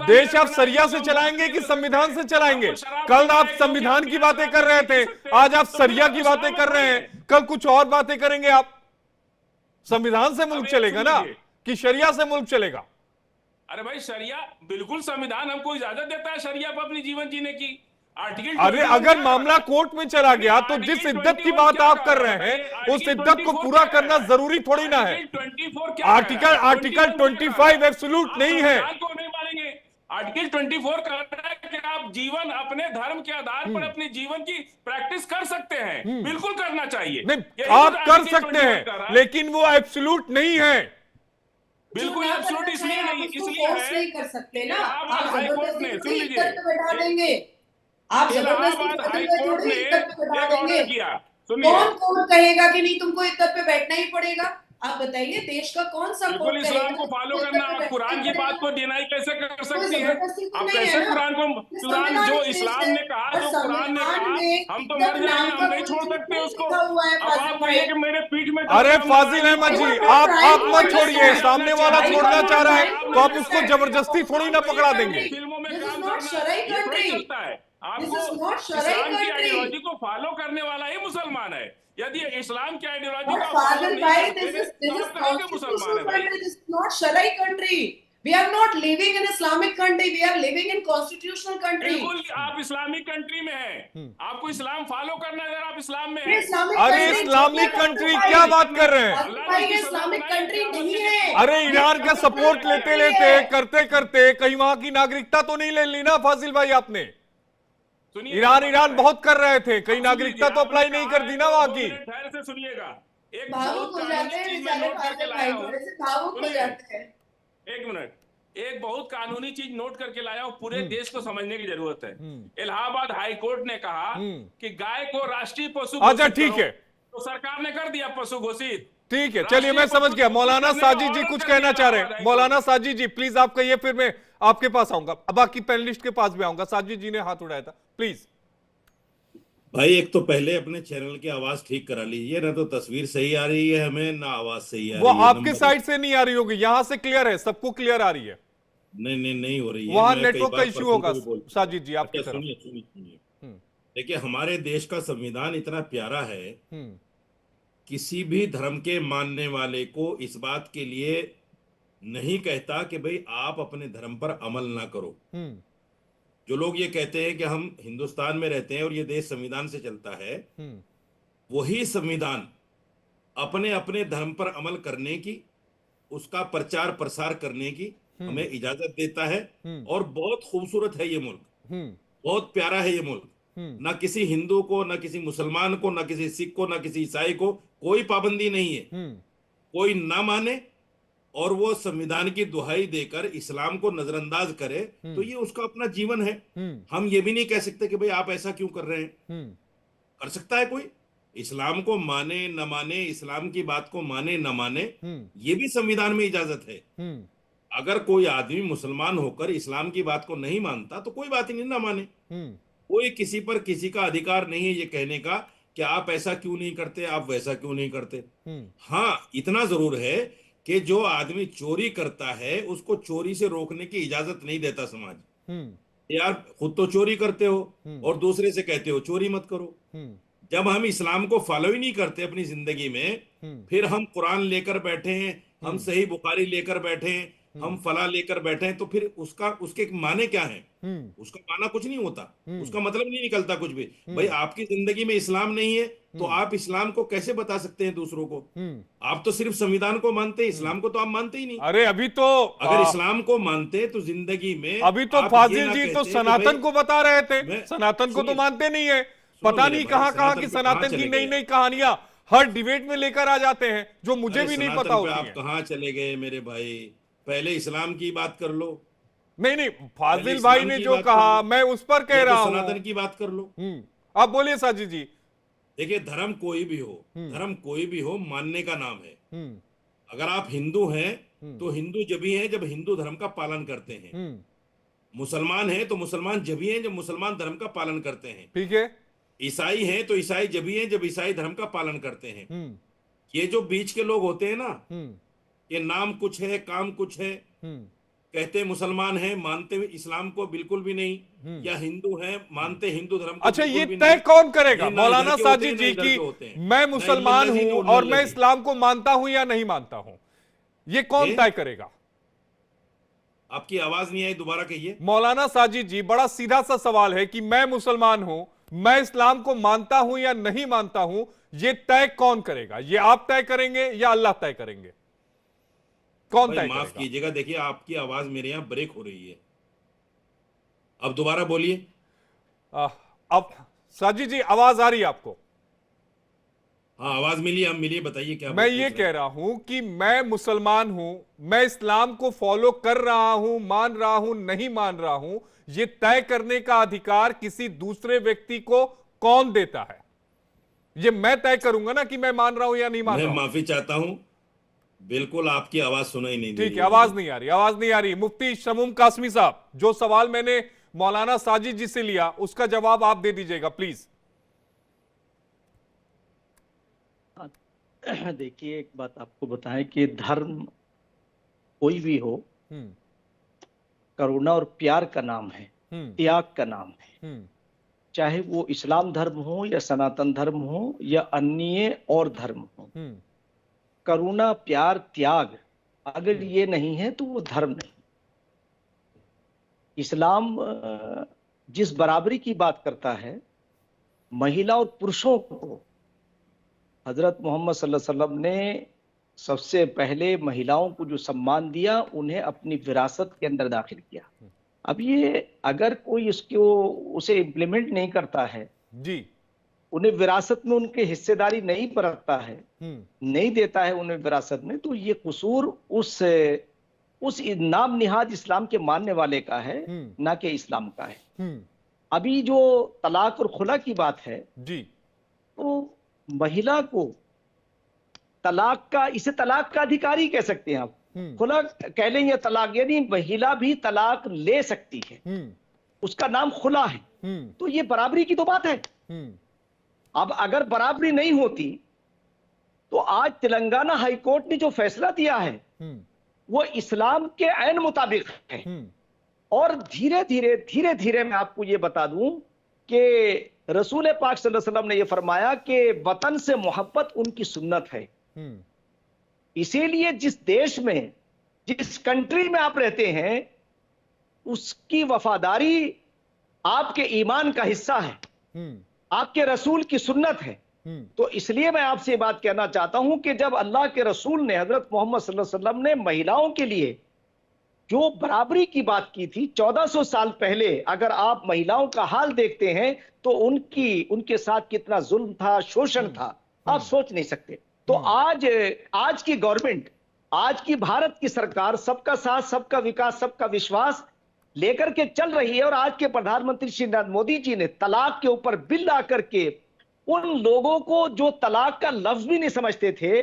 देश आप सरिया से चलाएंगे कि संविधान से चलाएंगे? कल आप संविधान की बातें कर रहे थे, आज आप सरिया की बातें कर रहे हैं, कल कुछ और बातें करेंगे आप। संविधान से मुल्क चलेगा ना कि शरिया से मुल्क चलेगा? अरे भाई, शरिया बिल्कुल संविधान हमको इजाजत देता है शरिया पर अपनी जीवन जीने की। आर्टिकल अरे अगर मामला कोर्ट में चला गया तो जिस इद्दत की बात आप कर रहे हैं उस इद्दत को पूरा करना जरूरी थोड़ी ना है। आर्टिकल 25 एब्सोल्यूट नहीं है। आर्टिकल 24 कहता है कि आप जीवन अपने धर्म के आधार पर अपने जीवन की प्रैक्टिस कर सकते हैं। बिल्कुल करना चाहिए। नहीं, आप कर सकते हैं, लेकिन वो एब्सोल्यूट नहीं है। बिल्कुल एब्सोल्यूट इसलिए नहीं कर सकते ना। आप हाईकोर्ट ने, सुन लीजिए, बैठा देंगे, आप इलाहाबाद हाईकोर्ट ने एक ऑर्डर किया। कौन कहेगा कि नहीं तुमको इद्दत पे बैठना ही पड़ेगा? आप बताइए, देश का कौन सा बिल्कुल इस्लाम को फॉलो करना। कुरान की बात को डिनाई कैसे कर सकती है आप? कैसे कुरान जो इस्लाम ने कहा, जो कुरान ने कहा, हम तो मर जाएंगे, हम नहीं छोड़ सकते उसको। अब आप कहिए कि मेरे पीठ में। अरे फाजिल अहमद जी, आप मत छोड़िए, सामने वाला छोड़ना चाह रहा है तो आप उसको जबरदस्ती थोड़ी ना पकड़ा देंगे। फिल्मों में काम करता है। आपको इस्लाम की आइडियोलॉजी को फॉलो करने वाला ही मुसलमान है। यदि इस्लाम की आइडियोलॉजी को फॉलो नहीं करते तो आप कहेंगे मुसलमान है भाई। This is not Sharia country. We are not living in Islamic country. We are living in constitutional country. बिल्कुल, आप इस्लामिक कंट्री में हैं। आपको इस्लाम फॉलो करना है। अगर आप इस्लाम में हैं। अरे इस्लामिक कंट्री क्या बात कर रहे हैं? इस्लामिक कंट्री नहीं है। अरे ईरान का सपोर्ट लेते लेते करते करते कहीं वहां की नागरिकता तो नहीं ले ली ना फाजिल भाई आपने? ईरान बहुत कर रहे थे, कहीं नागरिकता तो अप्लाई नहीं कर दी ना वहां की। ठहर से सुनिएगा। एक भावुक हो जाते हैं बेचारे फाजिल भाई, थोड़े से भावुक हो जाते हैं। एक मिनट, एक बहुत कानूनी चीज नोट करके लाया हूं, पूरे देश को समझने की जरूरत है। इलाहाबाद हाई कोर्ट ने कहा कि गाय को राष्ट्रीय पशु। अच्छा ठीक है, तो सरकार ने कर दिया पशु घोषित। ठीक है, चलिए मैं समझ गया। मौलाना साजिद जी कुछ कहना चाह रहे हैं। मौलाना साजिद जी प्लीज आप कहिए, फिर मैं आपके पास आऊंगा, बाकी पैनलिस्ट के पास भी आऊंगा। साजिद जी ने हाथ उठाया था, प्लीज। भाई एक तो पहले अपने चैनल की आवाज ठीक करा लीजिए, ना तो तस्वीर सही आ रही है हमें, ना आवाज सही आ रही है। वो आपके साइड से नहीं आ रही होगी, यहां से क्लियर है, सबको क्लियर आ रही है। नहीं हो रही है। वहां नेटवर्क का इश्यू होगा। साजिद जी आपकी तरफ सुनिए। देखिए, हमारे देश का संविधान इतना प्यारा है, किसी भी धर्म के मानने वाले को इस बात के लिए नहीं कहता कि भाई आप अपने धर्म पर अमल ना करो। जो लोग ये कहते हैं कि हम हिंदुस्तान में रहते हैं और ये देश संविधान से चलता है, वही संविधान अपने अपने धर्म पर अमल करने की, उसका प्रचार प्रसार करने की हमें इजाजत देता है। और बहुत खूबसूरत है ये मुल्क, बहुत प्यारा है ये मुल्क। ना किसी हिंदू को, ना किसी मुसलमान को, ना किसी सिख को, ना किसी ईसाई को कोई पाबंदी नहीं है। कोई ना माने और वो संविधान की दुहाई देकर इस्लाम को नजरअंदाज करे तो ये उसका अपना जीवन है। हम ये भी नहीं कह सकते कि भाई आप ऐसा क्यों कर रहे हैं। कर सकता है कोई, इस्लाम को माने न माने, इस्लाम की बात को माने न माने, ये भी संविधान में इजाजत है। अगर कोई आदमी मुसलमान होकर इस्लाम की बात को नहीं मानता तो कोई बात ही नहीं, ना माने। कोई किसी पर किसी का अधिकार नहीं है ये कहने का कि आप ऐसा क्यों नहीं करते, आप वैसा क्यों नहीं करते। हाँ, इतना जरूर है कि जो आदमी चोरी करता है उसको चोरी से रोकने की इजाजत नहीं देता समाज। यार खुद तो चोरी करते हो और दूसरे से कहते हो चोरी मत करो। जब हम इस्लाम को फॉलो ही नहीं करते अपनी जिंदगी में, फिर हम कुरान लेकर बैठे हैं, हम सही बुखारी लेकर बैठे हैं, हम फला लेकर बैठे हैं, तो फिर उसके माने क्या है? उसका माना कुछ नहीं होता, उसका मतलब नहीं निकलता कुछ भी। भाई आपकी जिंदगी में इस्लाम नहीं है तो आप इस्लाम को कैसे बता सकते हैं दूसरों को? आप तो सिर्फ संविधान को मानते हैं, इस्लाम को तो आप मानते ही नहीं। अरे अभी तो अगर इस्लाम को मानते तो जिंदगी में अभी तो फाजिल जी तो सनातन को बता रहे थे, सनातन को तो मानते नहीं है। पता मेरे नहीं भाई, कहां कहां की सनातन पे कहां सनातन की चले नई गए? नई कहानियां हर डिबेट में लेकर आ जाते हैं जो मुझे अरे भी नहीं सनातन पता पे होती आप हैं। कहां चले गए मेरे भाई? पहले इस्लाम की बात कर लो, नहीं नहीं, पहले फाजिल भाई इस्लाम ने की जो बात कर कहा लो, मैं उस पर कह या तो रहा हूं। सनातन की बात कर लो। आप बोलिए साजिद जी। देखिए, धर्म कोई भी हो, धर्म कोई भी हो, मानने का नाम है। अगर आप हिंदू हैं तो हिंदू जब ही हैं जब हिंदू धर्म का पालन करते हैं। मुसलमान हैं तो मुसलमान जब ही हैं जब मुसलमान धर्म का पालन करते हैं। ठीक है। ईसाई हैं तो ईसाई जब ही हैं जब ईसाई धर्म का पालन करते हैं। ये जो बीच के लोग होते हैं ना, ये नाम कुछ है काम कुछ है, कहते मुसलमान हैं मानते हुए इस्लाम को बिल्कुल भी नहीं, या हिंदू हैं मानते हिंदू धर्म को अच्छा, बिल्कुल ये भी तय नहीं। कौन करेगा ये ना मौलाना इधर के होते साजिद हैं, ना जी इधर की के होते हैं। मैं ना मुसलमान इल्लल्लाजी, ना हूं और मैं उल्लल्लाजी। इस्लाम को मानता हूं या नहीं मानता हूं, ये कौन ये? तय करेगा? आपकी आवाज नहीं आई, दोबारा कहिए। मौलाना साजिद जी, बड़ा सीधा सा सवाल है कि मैं मुसलमान हूं, मैं इस्लाम को मानता हूं या नहीं मानता हूं, ये तय कौन करेगा? ये आप तय करेंगे या अल्लाह तय करेंगे? कौन भाई तय माफ करेगा? कीजिएगा, देखिए आपकी आवाज मेरे यहाँ ब्रेक हो रही है। अब दोबारा बोलिए। अब साजिद जी आवाज आ रही है आपको? हाँ, आवाज मिली, अब मिली, बताइए क्या मैं पूछ ये रहे कह रहा हूं कि मैं मुसलमान हूं, मैं इस्लाम को फॉलो कर रहा हूं, मान रहा हूं, नहीं मान रहा हूं, ये तय करने का अधिकार किसी दूसरे व्यक्ति को कौन देता है? ये मैं तय करूंगा ना कि मैं मान रहा हूं या नहीं मान मैं रहा हूं। माफी चाहता हूं, बिल्कुल आपकी आवाज सुनाई नहीं दे ठीक रही है, है आवाज मुझे। नहीं आ रही, आवाज नहीं आ रही। मुफ्ती शमूम कासमी साहब, जो सवाल मैंने मौलाना साजिद जी से लिया उसका जवाब आप दे दीजिएगा प्लीज। देखिए, एक बात आपको बताएं कि धर्म कोई भी हो, करुणा और प्यार का नाम है, त्याग का नाम है। चाहे वो इस्लाम धर्म हो या सनातन धर्म हो या अन्य और धर्म हो, करुणा प्यार त्याग अगर ये नहीं है तो वो धर्म नहीं। इस्लाम जिस बराबरी की बात करता है, महिला और पुरुषों को हजरत मोहम्मद सल्लल्लाहु अलैहि वसल्लम ने सबसे पहले महिलाओं को जो सम्मान दिया, उन्हें अपनी विरासत के अंदर दाखिल किया। अब ये अगर कोई इसको उसे इम्प्लीमेंट नहीं करता है जी, उन्हें विरासत में उनकी हिस्सेदारी नहीं बरतता है, नहीं देता है उन्हें विरासत में, तो ये कसूर उस नाम निहाद इस्लाम के मानने वाले का है, ना कि इस्लाम का है। अभी जो तलाक और खुला की बात है जी, तो महिला को इसे तलाक का अधिकारी कह सकते हैं आप, खुला कह लें या तलाक, यानी महिला भी तलाक ले सकती है, उसका नाम खुला है। तो ये बराबरी की तो बात है। अब अगर बराबरी नहीं होती तो आज तेलंगाना हाई कोर्ट ने जो फैसला दिया है वो इस्लाम के ऐन मुताबिक है। और धीरे धीरे मैं आपको ये बता दूं कि रसूल पाक सल्लल्लाहु अलैहि वसल्लम ने ये फरमाया कि वतन से मोहब्बत उनकी सुन्नत है। इसीलिए जिस देश में, जिस कंट्री में आप रहते हैं, उसकी वफादारी आपके ईमान का हिस्सा है, आपके रसूल की सुन्नत है। तो इसलिए मैं आपसे बात कहना चाहता हूं कि जब अल्लाह के रसूल ने, हजरत मोहम्मद सल्लल्लाहु अलैहि वसल्लम ने महिलाओं के लिए जो बराबरी की बात की थी 1400 साल पहले, अगर आप महिलाओं का हाल देखते हैं तो उनके साथ कितना जुल्म था, शोषण था, आप सोच नहीं सकते। तो आज की गवर्नमेंट, आज की भारत की सरकार सबका साथ, सबका विकास, सबका विश्वास लेकर के चल रही है। और आज के प्रधानमंत्री श्री नरेंद्र मोदी जी ने तलाक के ऊपर बिल ला करके उन लोगों को जो तलाक का लफ्ज भी नहीं समझते थे,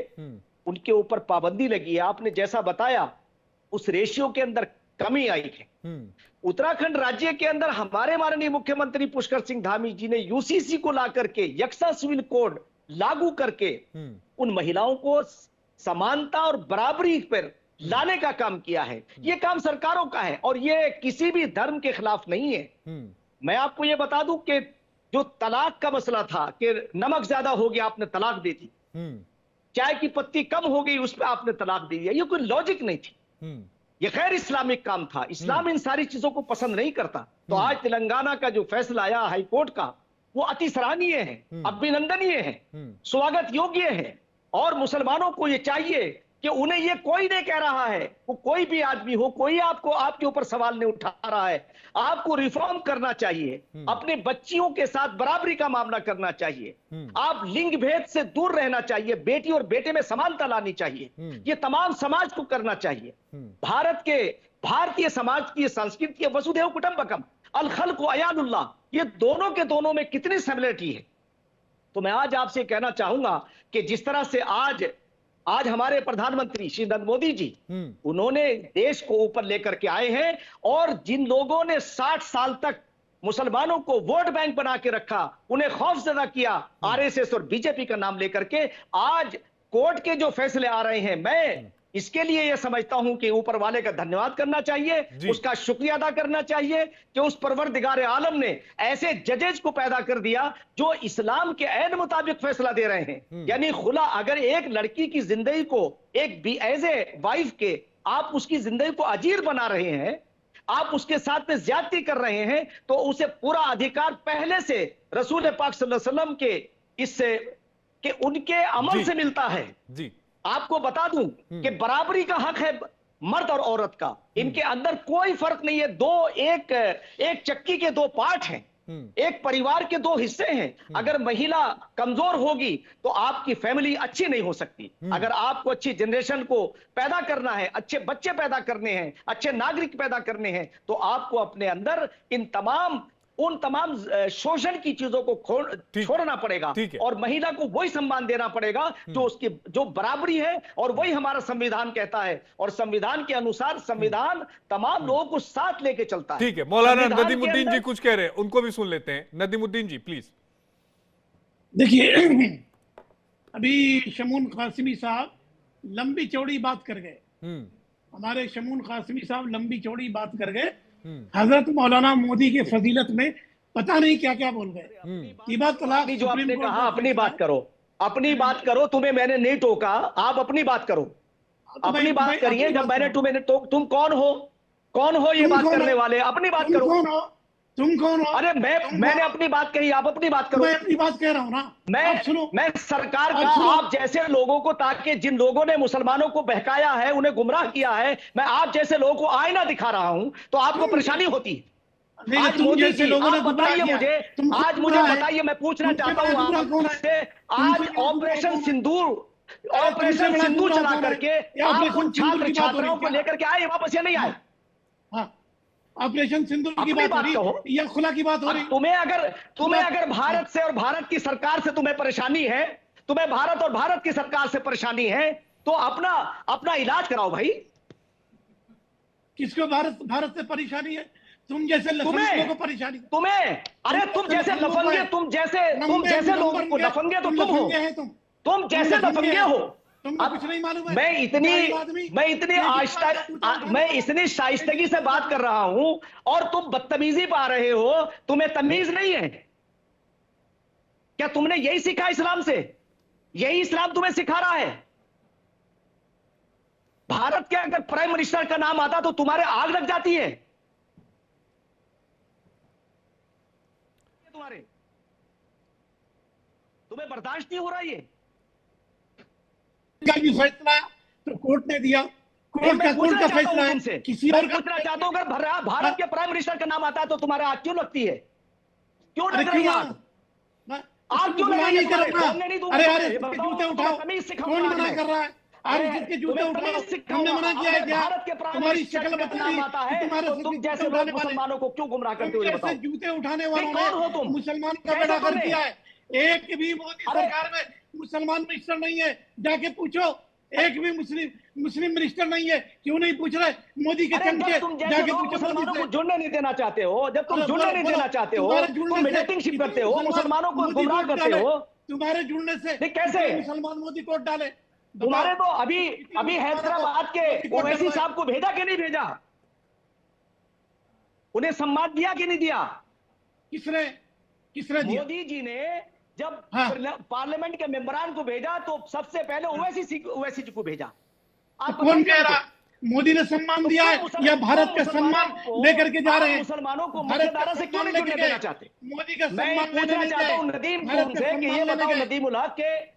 उनके ऊपर पाबंदी लगी है। आपने जैसा बताया उस रेशियो के अंदर कमी आई है। उत्तराखंड राज्य के अंदर हमारे माननीय मुख्यमंत्री पुष्कर सिंह धामी जी ने यूसीसी को ला करके यक्सा सिविल कोड लागू करके उन महिलाओं को समानता और बराबरी पर लाने का काम किया है। ये काम सरकारों का है और ये किसी भी धर्म के खिलाफ नहीं है। मैं आपको ये बता दूं कि जो तलाक का मसला था कि नमक ज्यादा हो गया आपने तलाक दे दी, चाय की पत्ती कम हो गई उस पर आपने तलाक दे दिया, ये कोई लॉजिक नहीं थी, ये गैर इस्लामिक काम था। इस्लाम इन सारी चीजों को पसंद नहीं करता। तो आज तेलंगाना का जो फैसला आया हाई कोर्ट का, वो अति सराहनीय है, अभिनंदनीय है, स्वागत योग्य है। और मुसलमानों को ये चाहिए कि उन्हें ये कोई नहीं कह रहा है, वो कोई भी आदमी हो, कोई आपको आपके ऊपर सवाल नहीं उठा रहा है। आपको रिफॉर्म करना चाहिए, अपने बच्चियों के साथ बराबरी का मामला करना चाहिए, आप लिंग भेद से दूर रहना चाहिए, बेटी और बेटे में समानता लानी चाहिए, ये तमाम समाज को करना चाहिए। भारतीय समाज की संस्कृति है वसुधैव कुटुंबकम, अल खल्क़ु अयालुल्लाह, ये दोनों के दोनों में कितनी सिमिलरिटी है। तो मैं आज आपसे कहना चाहूंगा कि जिस तरह से आज हमारे प्रधानमंत्री श्री नरेंद्र मोदी जी उन्होंने देश को ऊपर लेकर के आए हैं, और जिन लोगों ने 60 साल तक मुसलमानों को वोट बैंक बना के रखा, उन्हें खौफजदा किया आरएसएस और बीजेपी का नाम लेकर के, आज कोर्ट के जो फैसले आ रहे हैं, मैं इसके लिए यह समझता हूं कि ऊपर वाले का धन्यवाद करना चाहिए, उसका शुक्रिया अदा करना चाहिए कि उस परवरदिगार आलम ने ऐसे जजेज को पैदा कर दिया जो इस्लाम के ऐन मुताबिक फैसला दे रहे हैं। यानी खुला, अगर एक लड़की की जिंदगी को एक एज ए वाइफ के आप उसकी जिंदगी को अजीर बना रहे हैं, आप उसके साथ में ज्यादती कर रहे हैं, तो उसे पूरा अधिकार पहले से रसूल पाक सल्लल्लाहु अलैहि वसल्लम के इससे कि उनके अमल से मिलता है। जी आपको बता दूं कि बराबरी का हक है मर्द और औरत का, इनके अंदर कोई फर्क नहीं है। एक चक्की के दो पार्ट हैं, एक परिवार के दो हिस्से हैं। अगर महिला कमजोर होगी तो आपकी फैमिली अच्छी नहीं हो सकती। अगर आपको अच्छी जनरेशन को पैदा करना है, अच्छे बच्चे पैदा करने हैं, अच्छे नागरिक पैदा करने हैं, तो आपको अपने अंदर उन तमाम शोषण की चीजों को छोड़ना पड़ेगा, और महिला को वही सम्मान देना पड़ेगा जो बराबरी है, और वही हमारा संविधान कहता है। और संविधान के अनुसार संविधान तमाम लोगों को साथ लेके चलता है। ठीक है, मौलाना नदीमुद्दीन जी कुछ कह रहे हैं, उनको भी सुन लेते हैं। नदीमुद्दीन जी प्लीज। देखिए, अभी शमून कासिमी साहब लंबी चौड़ी बात कर गए, हमारे शमून कासिमी साहब लंबी चौड़ी बात कर गए, हजरत मौलाना मोदी के फजीलत में पता नहीं क्या क्या बोल गए। ये बात तलाक जो आपने कहा, अपनी बात करो, तुम्हें मैंने नहीं टोका, आप अपनी बात करो, अपनी बात करिए। जब मैंने तुम कौन हो ये बात करने वाले, अपनी बात करो। तुम कौन हो? अरे मैंने अपनी बात कही, आप अपनी बात करो। मैं अपनी बात कह रहा हूँ ना। मैं सरकार का आप जैसे लोगों को, ताकि जिन लोगों ने मुसलमानों को बहकाया है, उन्हें गुमराह किया है, मैं आप जैसे लोगों को आईना दिखा रहा हूँ, तो आपको परेशानी होती है। आज मोदी जी आप बताइए मुझे, बताइए, मैं पूछना चाहता हूँ आपसे, आज ऑपरेशन सिंदूर चला करके आप उन छात्र छात्राओं को लेकर के आए, वापस या नहीं आए? ऑपरेशन सिंदूर की बात हो रही या खुला की बात हो रही? तुम्हें अगर भारत से और भारत की सरकार से तुम्हें परेशानी है, तुम्हें भारत और भारत की सरकार से परेशानी है, तो अपना इलाज कराओ भाई। किसको भारत से परेशानी है? तुम जैसे लफंगे को परेशानी। अरे तुम जैसे लफंगे, तुम जैसे लोगों को लफंगे तो तुम हो, तुम जैसे लफंगे हो। कुछ नहीं मालूम है। मैं इतनी शाइस्तगी से बात कर रहा हूं, और तुम बदतमीजी पा रहे हो, तुम्हें तमीज नहीं है क्या? तुमने यही सीखा इस्लाम से? यही इस्लाम तुम्हें सिखा रहा है? भारत के अगर प्राइम मिनिस्टर का नाम आता तो तुम्हारे आग लग जाती है। तुम्हें बर्दाश्त नहीं हो रहा ये का भी फैसला तो कोर्ट ने दिया, कोर्ट का फैसला है। किसी और का पूछना चाहता हूं, अगर भारत के प्राइम मिनिस्टर का नाम आता है तो तुम्हारे आग क्यों लगती है? क्यों लग रही है आग? क्यों लग रही है? अरे जूते उठाओ, कौन मना कर रहा है? जिसके जूते उठाओ, हमने मना किया है क्या? तुम्हारी शक्ल बताइए, तुम जैसे मुसलमानों को क्यों गुमराह करते हो? ऐसे जूते उठाने वालों ने मुसलमानों का बेड़ा कर दिया है। एक भी मोदी सरकार में मुसलमान मिनिस्टर नहीं है, जाके पूछो। एक भी मुस्लिम मिनिस्टर नहीं है, क्यों नहीं पूछ रहे? मोदी के चमचे जाके पूछो। मुसलमानों को जुड़ने नहीं देना चाहते हो, जब तुम जुड़ने नहीं देना चाहते हो, तुम मीटिंग करते हो, मुसलमानों को गुमराह करते हो। तुम्हारे जुड़ने से कैसे मुसलमान मोदी को डाले? तुम्हारे तो अभी हैदराबाद के ओवैसी साहब को भेजा कि नहीं भेजा? उन्हें सम्मान दिया कि नहीं दिया? किसने दिया? मोदी जी ने जब पार्लियामेंट के मेंबरान को भेजा तो सबसे पहले ओवैसी जी को भेजा। आप कौन कह रहा मोदी ने सम्मान दिया है या भारत का सम्मान लेकर के जा रहे हैं? मुसलमानों को मुख्यधारा से क्यों नहीं जुड़ने देना चाहते? मोदी का मैं पूछना चाहता हूं नदीम से कि ये बताओ, नदीमुल हक के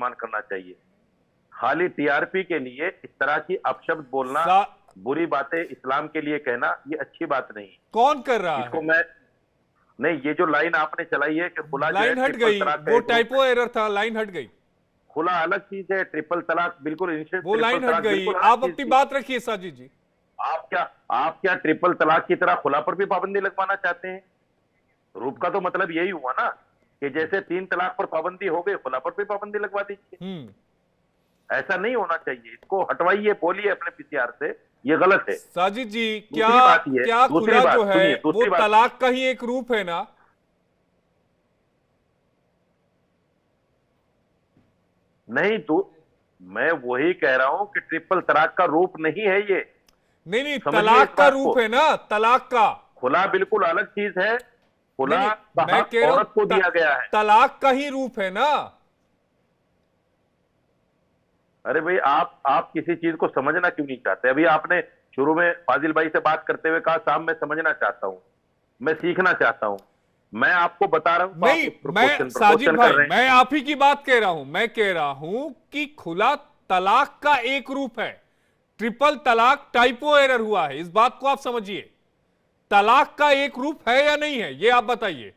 सम्मान करना चाहिए। खाली टीआरपी के लिए इस तरह की अपशब्द बोलना बुरी बातें इस्लाम के लिए कहना ये अच्छी बात नहीं है। कौन कर रहा इसको है? मैं नहीं, ये जो लाइन आपने चलाई है कि खुला जो है लाइन हट ट्रिपल गई, तलाक का वो एक रूप टाइपो एरर था, लाइन हट गई। खुला अलग चीज है, ट्रिपल तलाक बिल्कुल इंस्टेंट वो ट्रिपल लाइन हट तलाक गई। बिल्कुल अलग आप चीज अपनी थी। बात रखिए साजिद जी। आप क्या ट्रिपल तलाक की तरह खुला पर भी पाबंदी लगवाना चाहते हैं? रूप का तो मतलब यही हुआ ना कि जैसे 3 तलाक पर पाबंदी हो गई, खुला पर भी पाबंदी लगवा दीजिए। ऐसा नहीं होना चाहिए, इसको हटवाइए, बोलिए अपने पीसीआर से ये गलत है। साजिद जी, दूसरी बात ये है, क्या दूसरी खुला बात जो है सुनिए, वो दूसरी बात तलाक का ही एक रूप है ना? नहीं, मैं वही कह रहा हूं कि ट्रिपल तलाक का रूप नहीं है ये। नहीं, समझिए तलाक इस का बात रूप को। है ना, तलाक का। खुला बिल्कुल अलग चीज है। खुला नहीं, का मैं हक कह रहा औरत को हूं दिया गया है। तलाक का ही रूप है ना। अरे भाई, आप किसी चीज को समझना क्यों नहीं चाहते? अभी आपने शुरू में फाजिल भाई से बात करते हुए कहा साहब मैं समझना चाहता हूं, मैं सीखना चाहता हूं। मैं आपको बता रहा हूं, तो नहीं, आप मैं क्वेश्चन साजिद कर भाई, रहे हैं। मैं आप ही की बात कह रहा हूं। मैं कह रहा हूं कि खुला तलाक का एक रूप है, ट्रिपल तलाक टाइपो एरर हुआ है, इस बात को आप समझिए। तलाक का एक रूप है या नहीं है, ये आप बताइए।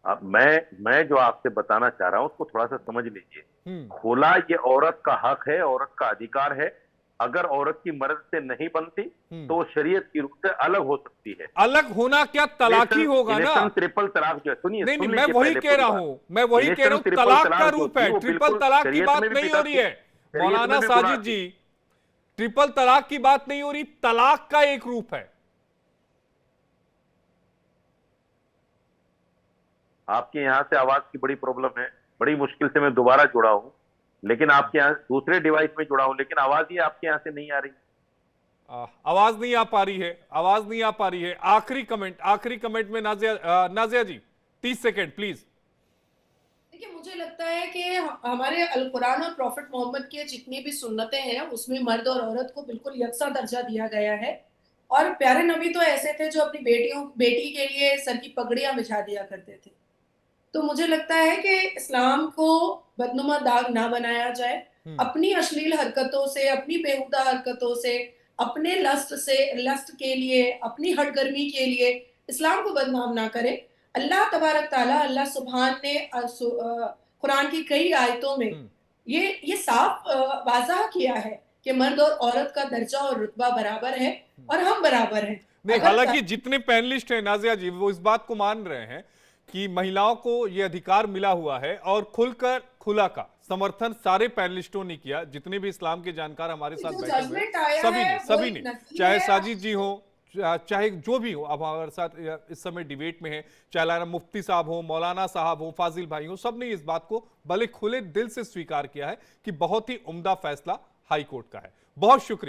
अब मैं जो आपसे बताना चाह रहा हूं उसको थोड़ा सा समझ लीजिए। खुला ये औरत का हक है, औरत का अधिकार है। अगर औरत की मर्द से नहीं बनती तो वो शरीयत की रूप से अलग हो सकती है। अलग होना क्या तलाक ही होगा ना? ट्रिपल तलाक जो है, सुनिए, नहीं, सुन मैं लीजिए वही पहले कह पूरी रहा बात। हूं, मैं वही कह रहा हूं, ट्रिपल तलाक तलाक का जो रूप थी, है, वो ट्रिपल बिल्कुल तलाक की शरीयत बात में भी नहीं हो रही है शरीयत मौलाना में भी गुनाह साजिद थी। जी। ट्रिपल तलाक की बात नहीं हो रही, तलाक का एक रूप है। आपके यहाँ से आवाज की बड़ी प्रॉब्लम है, बड़ी मुश्किल से मैं दोबारा जुड़ा हूं, लेकिन आपके यहाँ दूसरे डिवाइस में जुड़ा हूं, लेकिन आवाज ही आपके यहाँ से नहीं आ रही। आवाज नहीं आ पा रही है, आवाज नहीं आ पा रही है। आखिरी कमेंट में नाजिया जी 30 सेकेंड प्लीज। देखिए, मुझे लगता है कि हमारे अल कुरान और प्रॉफिट मोहम्मद की जितनी भी सुन्नतें हैं उसमें मर्द और औरत को बिल्कुल यकसा दर्जा दिया गया है। और प्यारे नबी तो ऐसे थे जो अपनी बेटी के लिए सर की पगड़ियां बिछा दिया करते थे। तो मुझे लगता है कि इस्लाम को बदनुमा दाग ना बनाया जाए। अपनी अश्लील हरकतों से, अपनी बेहुदा हरकतों से, अपने लस्ट के लिए, अपनी हटगर्मी के लिए इस्लाम को बदनाम ना करें। अल्लाह तबारक ताला, अल्लाह सुब्हान ने कुरान की कई आयतों में ये साफ वाज़ह किया है कि मर्द और औरत का दर्जा और रुतबा बराबर है और हम बराबर हैं। नहीं, हालांकि जितने पैनलिस्ट हैं नाजिया जी, वो इस बात को मान रहे हैं कि महिलाओं को यह अधिकार मिला हुआ है और खुला का समर्थन सारे पैनलिस्टों ने किया। जितने भी इस्लाम के जानकार हमारे साथ बैठे हुए हैं, सभी ने, चाहे साजिद जी हो, चाहे जो भी हो, अब हमारे साथ इस समय डिबेट में है, चाहे मुफ्ती साहब हो, मौलाना साहब हो, फाजिल भाई हो, सब ने इस बात को बड़े खुले दिल से स्वीकार किया है कि बहुत ही उम्दा फैसला हाई कोर्ट का है। बहुत शुक्रिया।